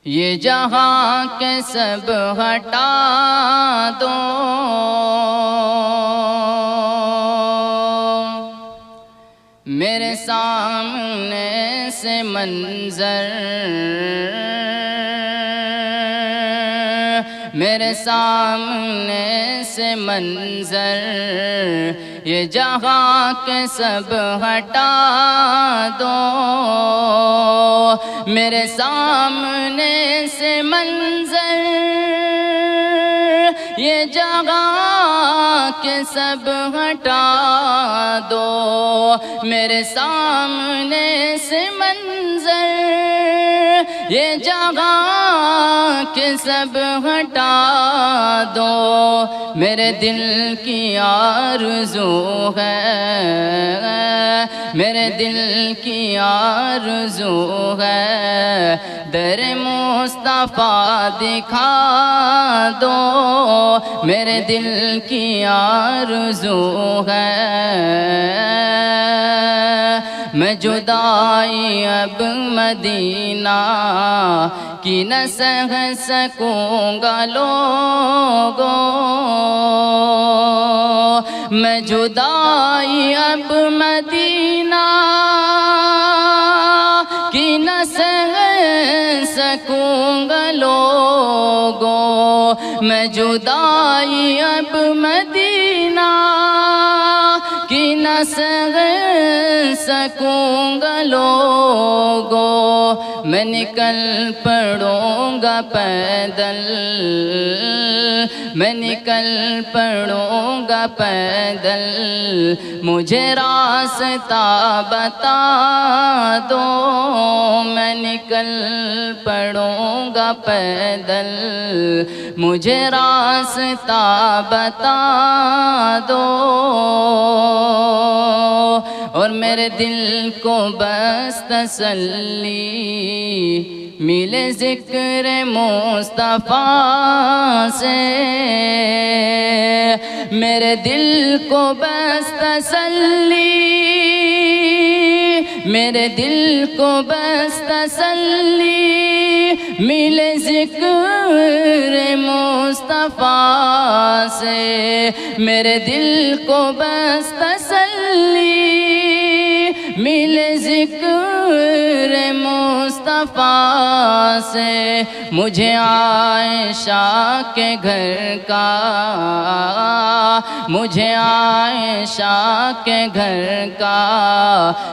یہ جہاں کے سب ہٹا دو، میرے سامنے سے منظر، میرے سامنے سے منظر، یہ جہاں کے سب ہٹا دو، میرے سامنے سے منظر، یہ جگہ کے سب ہٹا دو، میرے سامنے سے منظر، یہ جگہ کے سب ہٹا دو، میرے دل کی آرزو ہے، میرے دل کی آرزو ہے، در مصطفیٰ دکھا دو، میرے دل کی آرزو ہے، میں جدائی اب مدینہ کی نہ سہ سکوں گا لوگوں، میں جدائی اب مدینہ کی نہ سہ سکوں گا لوگوں، میں جدائی اب مدینہ کی نہ سہ سکوں گا لوگوں، میں نکل پڑوں گا پیدل، میں نکل پڑوں گا پیدل، مجھے راستہ بتا دو، میں نکل پڑوں گا پیدل، مجھے راستہ بتا دو، اور میرے دل کو بس تسلی ملے ذکر مصطفیٰ سے، میرے دل کو بس تسلی، میرے دل کو بس تسلی ملے ذکر مصطفیٰ سے، میرے دل کو بس تسلی ملے ذکر مصطفیٰ سے، مجھے عائشہ کے گھر کا، مجھے عائشہ کے گھر کا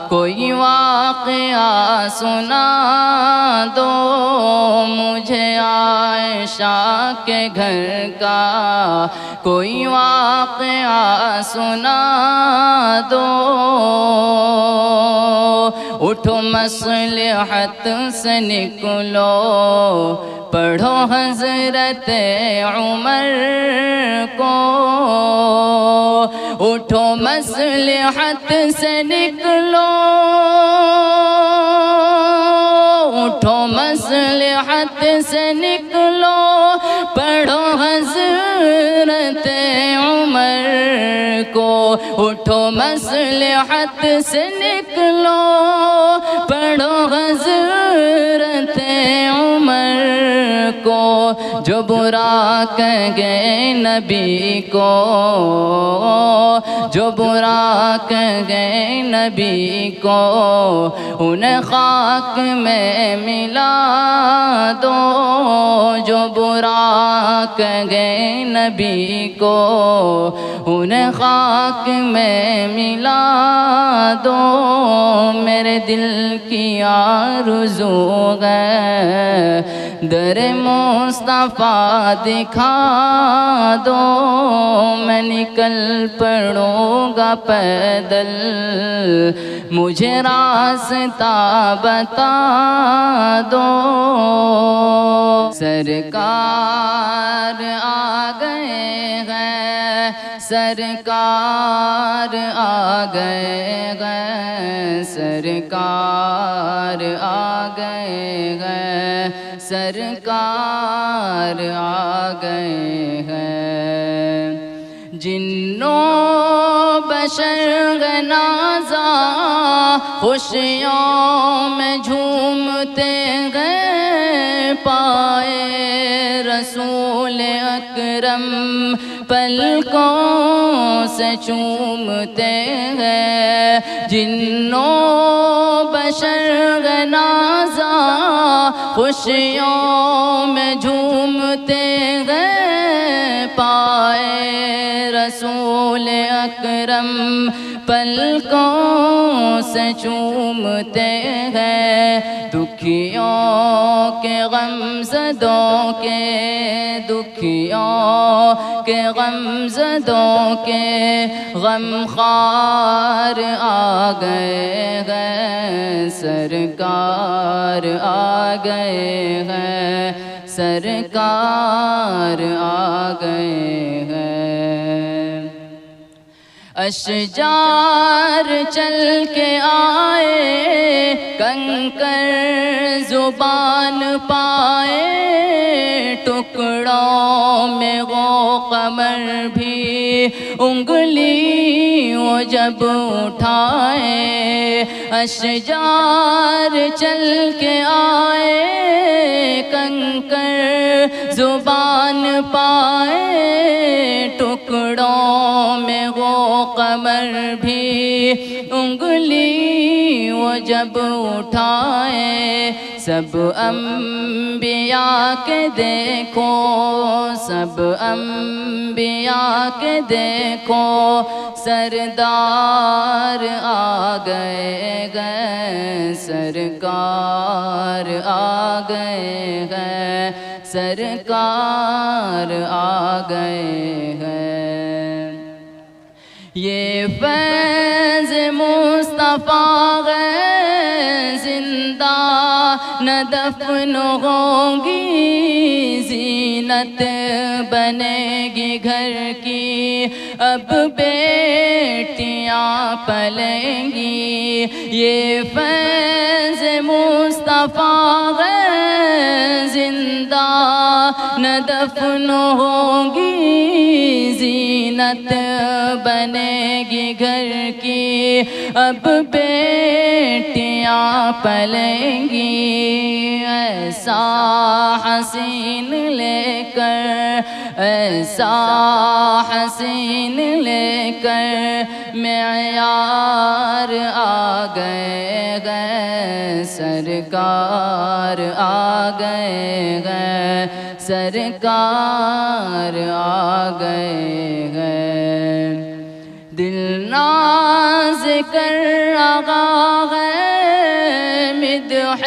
کوئی واقعہ سنا دو، مجھے عائشہ کے گھر کا کوئی واقعہ سنا دو، اٹھو مصلحت سے نکلو، پڑھو حضرت عمر کو، اٹھو مصلحت سے نکلو، اٹھو مصلحت سے نکلو، پڑھو حضرت عمر کو، اٹھو مصلحت سے نکلو، پڑھو حضرت عمر کو، جو برا کہے نبی کو، جو برا کہے نبی کو، انہیں خاک میں ملا دو، جو برا کہے نبی کو، انہیں خاک میں ملا دو، میرے دل کی آرزو ہے، در مصطفیٰ دکھا دو، میں نکل پڑوں گا پیدل، مجھے راستہ بتا دو، سرکار آ گئے ہیں، سرکار آ گئے ہیں، سرکار آ گئے ہیں، سرکار آ گئے ہیں، جنوں بشر نازا خوشیوں میں جھومتے گئے پائے رسول اکرم پلکوں سے چومتے ہیں، جنوں بشر نازا خوشیوں میں جھومتے ہیں، پائے رسول اکرم پلکوں سے چومتے ہیں، دکھیوں کے غم زدوں کے، دکھیوں کے غم زدوں کے غم خوار آ گئے ہیں، سرکار آ گئے ہیں، سرکار آ گئے ہیں۔ اشجار چل کے آئے، کنکر زبان پائے، ٹکڑوں میں وہ قمر بھی انگلی وہ جب اٹھائے، اشجار چل کے آئے، کنکر زبان پائے، ٹکڑوں میں وہ قمر بھی انگلی وہ جب اٹھائے، سب انبیاء کے دیکھو، سب انبیاء کے دیکھو، سردار آ گئے ہیں، سرکار آ گئے ہیں، سرکار آ گئے ہیں۔ یہ فیض مصطفیٰ ہے، زندہ نہ دفن ہوں گی، زینت بنے گی گھر کی، اب بیٹیاں پلیں گی، یہ فیض مصطفیٰ ہے، زندہ نہ دفن ہوں گی، زینت بنے گی گھر کی، اب بیٹیاں پلیں گی، ایسا حسین لے کر، ایسا حسین لے کر معیار آ گئے ہیں، سرکار آ گئے ہیں، سرکار آ گئے ہیں۔ دل ناز کر رہا ہے مدح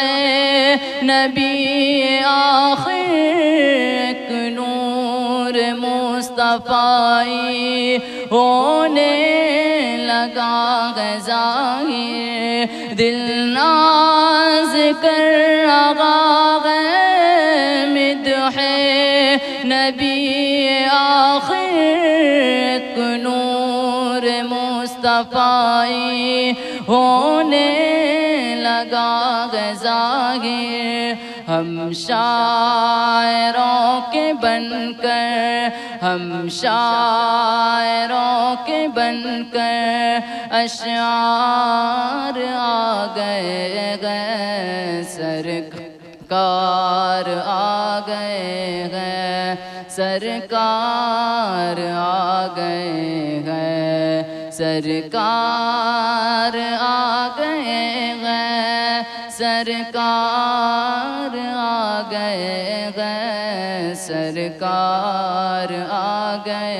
نبی آخر، ایک نور مصطفی ہونے لگا ہے ظاہر، دل ناز کر رہا ہے مدح نبی آخر، ایک نور مصطفی ہونے لگا ہے ظاہر، ہم شاعروں کے بن کر، ہم شاعروں کے بن کر اشعار آ گئے ہیں، سرکار آ گئے ہیں، سرکار آ گئے ہیں، سرکار آ گئے ہیں، سرکار آ گئے ہیں، سرکار آ گئے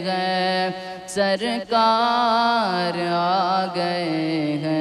ہیں، سرکار آ گئے ہیں۔